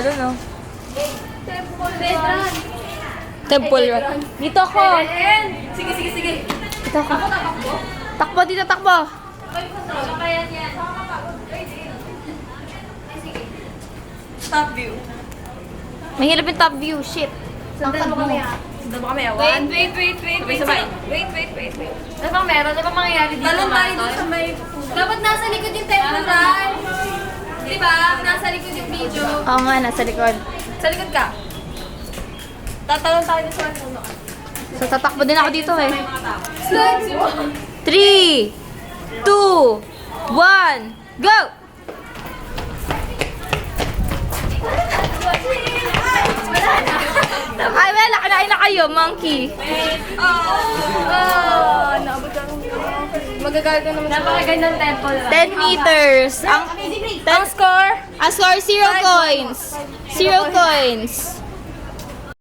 Ano no? Pedran. Temple Run. Dito ako. Sige, sige, sige. Dito ako. Ako tatakbo. Takbo dito, takbo. Kaya yan. Top view. Mahirap yung top view. Shit. Sundan mo kami ha. Sundan mo kami ha. Wait. Ano bang meron? Ano bang mangyayari dito? Talon tayo doon sa may... Dapat nasa likod yung temple run. Diba? Nasa likod yung video. Oo nga, nasa likod. Sa likod ka. Tatalon tayo doon sa may puno. So, tatakbo din ako dito eh. Slides! 3, 2, 1, go! Ay, wala, kanain na kayo, monkey. Naabot ka magagalit na naman. Napakagandang temple run. 10 meters. Ang Ang score? score, 0 coins. 0 coins.